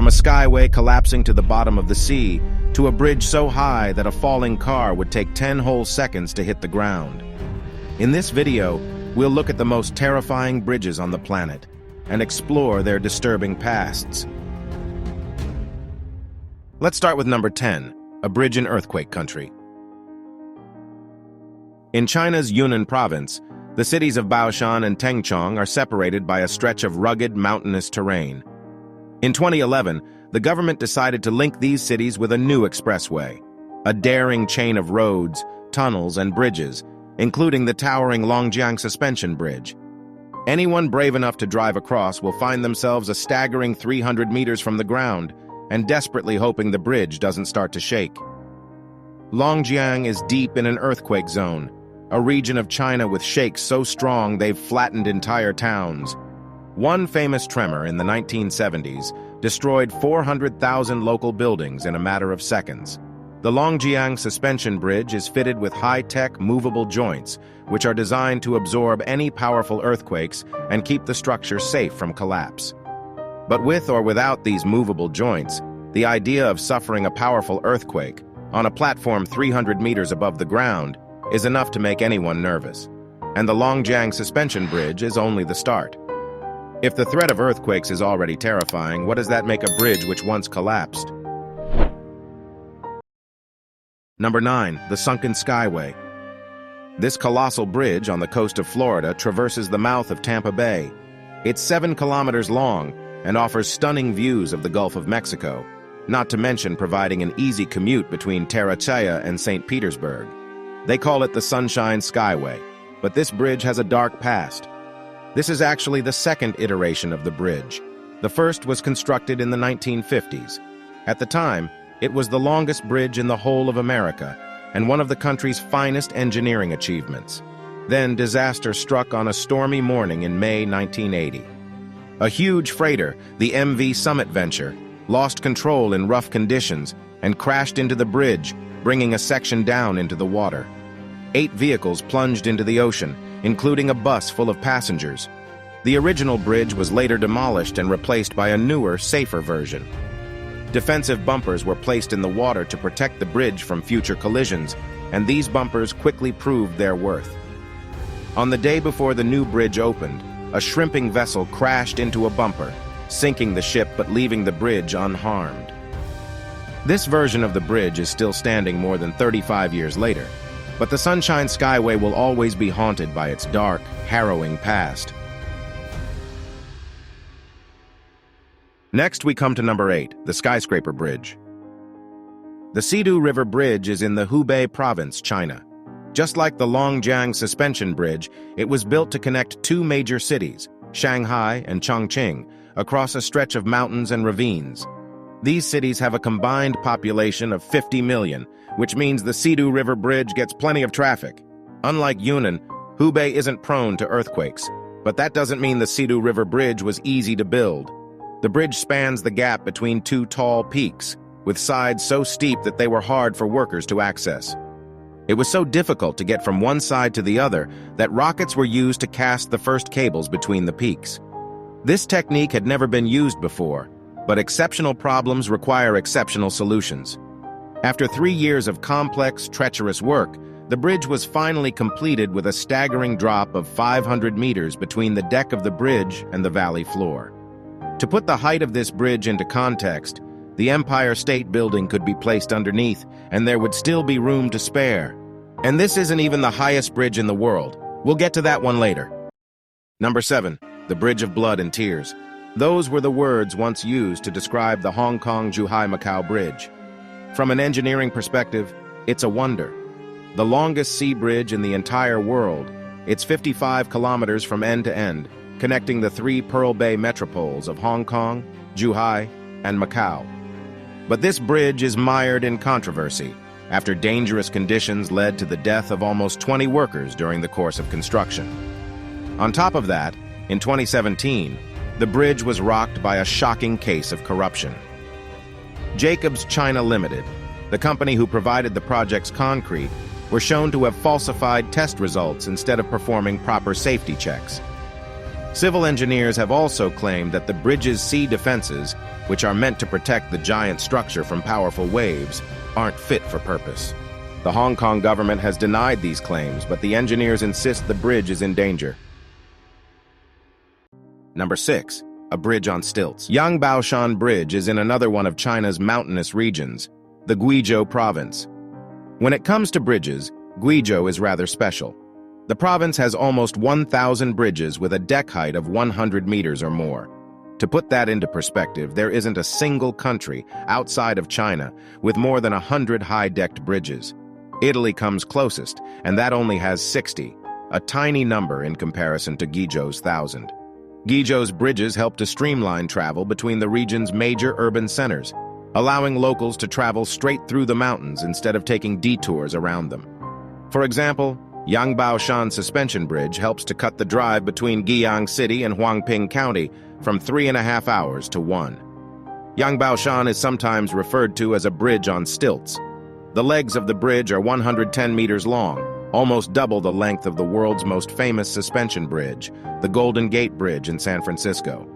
from a skyway collapsing to the bottom of the sea to a bridge so high that a falling car would take 10 whole seconds to hit the ground. In this video, we'll look at the most terrifying bridges on the planet and explore their disturbing pasts. Let's start with number 10, a bridge in earthquake country. In China's Yunnan province, the cities of Baoshan and Tengchong are separated by a stretch of rugged, mountainous terrain. In 2011, the government decided to link these cities with a new expressway, a daring chain of roads, tunnels, and bridges, including the towering Longjiang Suspension Bridge. Anyone brave enough to drive across will find themselves a staggering 300 meters from the ground and desperately hoping the bridge doesn't start to shake. Longjiang is deep in an earthquake zone, a region of China with shakes so strong they've flattened entire towns. One famous tremor in the 1970s destroyed 400,000 local buildings in a matter of seconds. The Longjiang Suspension Bridge is fitted with high-tech movable joints, which are designed to absorb any powerful earthquakes and keep the structure safe from collapse. But with or without these movable joints, the idea of suffering a powerful earthquake on a platform 300 meters above the ground is enough to make anyone nervous. And the Longjiang Suspension Bridge is only the start. If the threat of earthquakes is already terrifying, what does that make a bridge which once collapsed? Number 9, the Sunken Skyway. This colossal bridge on the coast of Florida traverses the mouth of Tampa Bay. It's 7 kilometers long and offers stunning views of the Gulf of Mexico, not to mention providing an easy commute between Tarachaya and St. Petersburg. They call it the Sunshine Skyway, but this bridge has a dark past. This is actually the second iteration of the bridge. The first was constructed in the 1950s. At the time, it was the longest bridge in the whole of America and one of the country's finest engineering achievements. Then disaster struck on a stormy morning in May 1980. A huge freighter, the MV Summit Venture, lost control in rough conditions and crashed into the bridge, bringing a section down into the water. 8 vehicles plunged into the ocean, including a bus full of passengers. The original bridge was later demolished and replaced by a newer, safer version. Defensive bumpers were placed in the water to protect the bridge from future collisions, and these bumpers quickly proved their worth. On the day before the new bridge opened, a shrimping vessel crashed into a bumper, sinking the ship but leaving the bridge unharmed. This version of the bridge is still standing more than 35 years later, but the Sunshine Skyway will always be haunted by its dark, harrowing past. Next, we come to number 8, the Skyscraper Bridge. The Sidu River Bridge is in the Hubei province, China. Just like the Longjiang Suspension Bridge, it was built to connect 2 major cities, Shanghai and Chongqing, across a stretch of mountains and ravines. These cities have a combined population of 50 million, which means the Sidu River Bridge gets plenty of traffic. Unlike Yunnan, Hubei isn't prone to earthquakes, but that doesn't mean the Sidu River Bridge was easy to build. The bridge spans the gap between 2 tall peaks, with sides so steep that they were hard for workers to access. It was so difficult to get from one side to the other that rockets were used to cast the first cables between the peaks. This technique had never been used before, but exceptional problems require exceptional solutions. After 3 years of complex, treacherous work, the bridge was finally completed with a staggering drop of 500 meters between the deck of the bridge and the valley floor. To put the height of this bridge into context, the Empire State Building could be placed underneath, and there would still be room to spare. And this isn't even the highest bridge in the world. We'll get to that one later. Number 7, the Bridge of Blood and Tears. Those were the words once used to describe the Hong Kong-Zhuhai-Macau Bridge. From an engineering perspective, it's a wonder. The longest sea bridge in the entire world, it's 55 kilometers from end to end, connecting the 3 Pearl Bay metropoles of Hong Kong, Zhuhai, and Macau. But this bridge is mired in controversy after dangerous conditions led to the death of almost 20 workers during the course of construction. On top of that, in 2017, the bridge was rocked by a shocking case of corruption. Jacobs China Limited, the company who provided the project's concrete, were shown to have falsified test results instead of performing proper safety checks. Civil engineers have also claimed that the bridge's sea defenses, which are meant to protect the giant structure from powerful waves, aren't fit for purpose. The Hong Kong government has denied these claims, but the engineers insist the bridge is in danger. Number 6. A bridge on stilts. Yangbaoshan Bridge is in another one of China's mountainous regions, the Guizhou province. When it comes to bridges, Guizhou is rather special. The province has almost 1,000 bridges with a deck height of 100 meters or more. To put that into perspective, there isn't a single country outside of China with more than 100 high-decked bridges. Italy comes closest, and that only has 60, a tiny number in comparison to Guizhou's 1,000. Guizhou's bridges help to streamline travel between the region's major urban centers, allowing locals to travel straight through the mountains instead of taking detours around them. For example, Yangbaoshan Suspension Bridge helps to cut the drive between Guiyang City and Huangping County from 3.5 hours to 1. Yangbaoshan is sometimes referred to as a bridge on stilts. The legs of the bridge are 110 meters long, almost double the length of the world's most famous suspension bridge, the Golden Gate Bridge in San Francisco.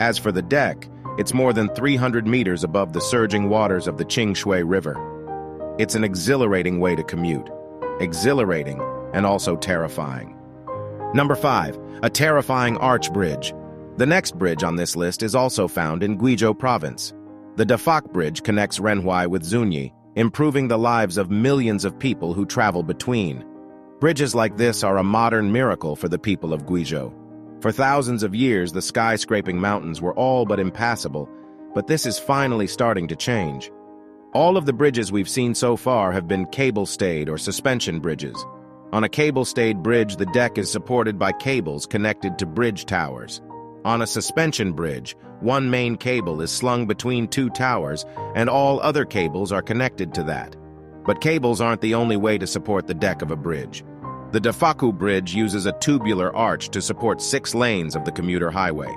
As for the deck, it's more than 300 meters above the surging waters of the Qingshui River. It's an exhilarating way to commute. Exhilarating and also terrifying. Number 5. A terrifying arch bridge. The next bridge on this list is also found in Guizhou province. The death-defying bridge connects Renhui with Zunyi, improving the lives of millions of people who travel between. Bridges like this are a modern miracle for the people of Guizhou. For thousands of years, the skyscraping mountains were all but impassable, but this is finally starting to change. All of the bridges we've seen so far have been cable-stayed or suspension bridges. On a cable-stayed bridge, the deck is supported by cables connected to bridge towers. On a suspension bridge, one main cable is slung between two towers, and all other cables are connected to that. But cables aren't the only way to support the deck of a bridge. The death-defying bridge uses a tubular arch to support 6 lanes of the commuter highway.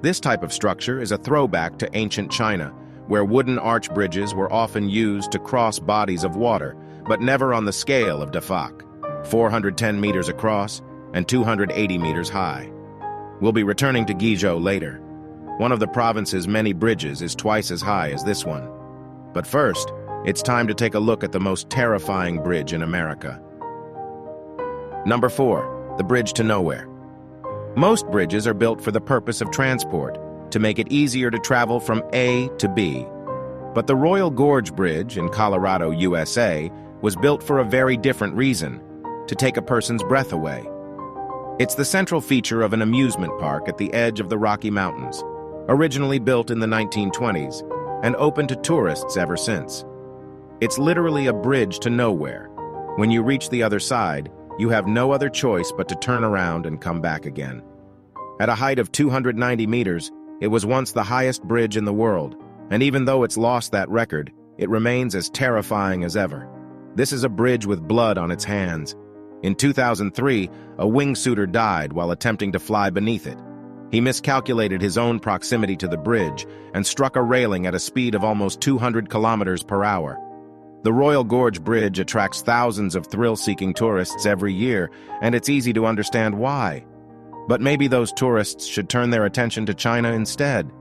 This type of structure is a throwback to ancient China, where wooden arch bridges were often used to cross bodies of water, but never on the scale of death-defying, 410 meters across and 280 meters high. We'll be returning to Guizhou later. One of the province's many bridges is twice as high as this one. But first, it's time to take a look at the most terrifying bridge in America. Number 4. The Bridge to Nowhere. Most bridges are built for the purpose of transport, to make it easier to travel from A to B. But the Royal Gorge Bridge in Colorado, USA, was built for a very different reason, to take a person's breath away. It's the central feature of an amusement park at the edge of the Rocky Mountains, originally built in the 1920s, and open to tourists ever since. It's literally a bridge to nowhere. When you reach the other side, you have no other choice but to turn around and come back again. At a height of 290 meters, it was once the highest bridge in the world, and even though it's lost that record, it remains as terrifying as ever. This is a bridge with blood on its hands. In 2003, a wingsuiter died while attempting to fly beneath it. He miscalculated his own proximity to the bridge and struck a railing at a speed of almost 200 kilometers per hour. The Royal Gorge Bridge attracts thousands of thrill-seeking tourists every year, and it's easy to understand why. But maybe those tourists should turn their attention to China instead.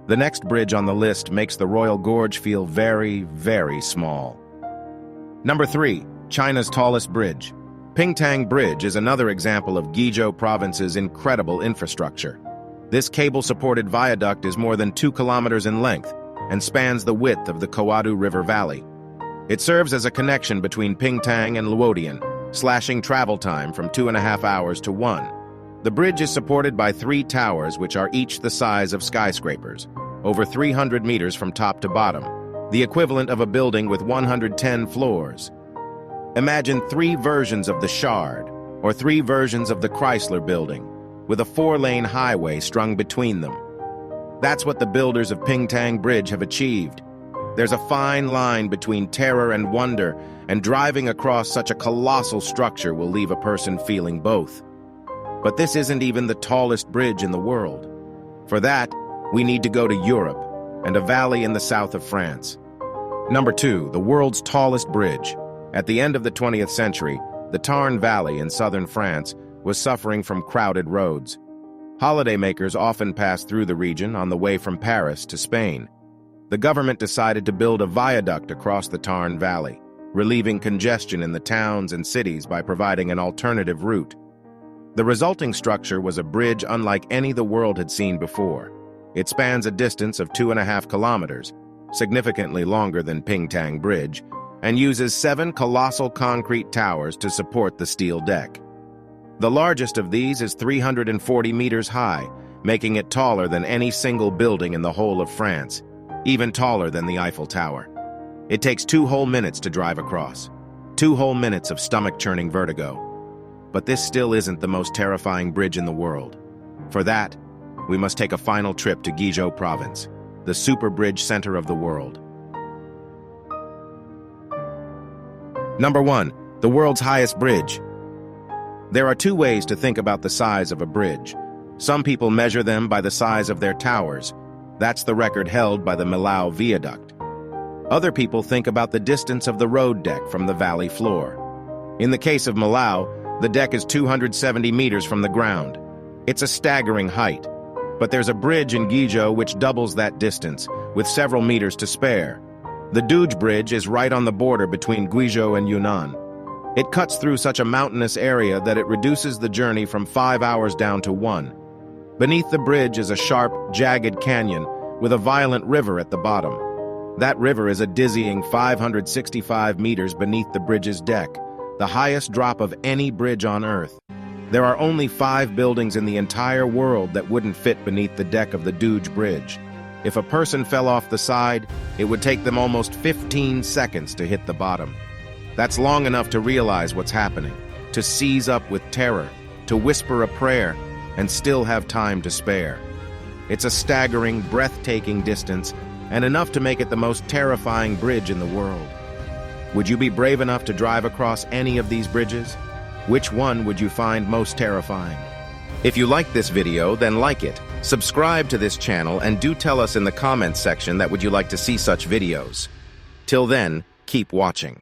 The next bridge on the list makes the Royal Gorge feel very, very small. Number 3. China's tallest bridge. Pingtang Bridge is another example of Guizhou province's incredible infrastructure. This cable-supported viaduct is more than 2 kilometers in length and spans the width of the Kowadu River Valley. It serves as a connection between Pingtang and Luodian, slashing travel time from 2.5 hours to 1. The bridge is supported by 3 towers which are each the size of skyscrapers, over 300 meters from top to bottom, the equivalent of a building with 110 floors. Imagine 3 versions of the Shard, or 3 versions of the Chrysler Building, with a 4-lane highway strung between them. That's what the builders of Pingtang Bridge have achieved. There's a fine line between terror and wonder, and driving across such a colossal structure will leave a person feeling both. But this isn't even the tallest bridge in the world. For that, we need to go to Europe and a valley in the south of France. Number 2, the world's tallest bridge. At the end of the 20th century, the Tarn Valley in southern France was suffering from crowded roads. Holidaymakers often pass through the region on the way from Paris to Spain. The government decided to build a viaduct across the Tarn Valley, relieving congestion in the towns and cities by providing an alternative route. The resulting structure was a bridge unlike any the world had seen before. It spans a distance of 2.5 kilometers, significantly longer than Pingtang Bridge, and uses 7 colossal concrete towers to support the steel deck. The largest of these is 340 meters high, making it taller than any single building in the whole of France, even taller than the Eiffel Tower. It takes 2 whole minutes to drive across. 2 whole minutes of stomach-churning vertigo. But this still isn't the most terrifying bridge in the world. For that, we must take a final trip to Guizhou Province, the super bridge center of the world. Number 1. The world's highest bridge. There are 2 ways to think about the size of a bridge. Some people measure them by the size of their towers. That's the record held by the Millau Viaduct. Other people think about the distance of the road deck from the valley floor. In the case of Millau, the deck is 270 meters from the ground. It's a staggering height. But there's a bridge in Guizhou which doubles that distance, with several meters to spare. The Douge Bridge is right on the border between Guizhou and Yunnan. It cuts through such a mountainous area that it reduces the journey from 5 hours down to 1. Beneath the bridge is a sharp, jagged canyon with a violent river at the bottom. That river is a dizzying 565 meters beneath the bridge's deck, the highest drop of any bridge on Earth. There are only 5 buildings in the entire world that wouldn't fit beneath the deck of the Douge Bridge. If a person fell off the side, it would take them almost 15 seconds to hit the bottom. That's long enough to realize what's happening, to seize up with terror, to whisper a prayer, and still have time to spare. It's a staggering, breathtaking distance, and enough to make it the most terrifying bridge in the world. Would you be brave enough to drive across any of these bridges? Which one would you find most terrifying? If you like this video, then like it, subscribe to this channel, and do tell us in the comments section that would you like to see such videos. Till then, keep watching.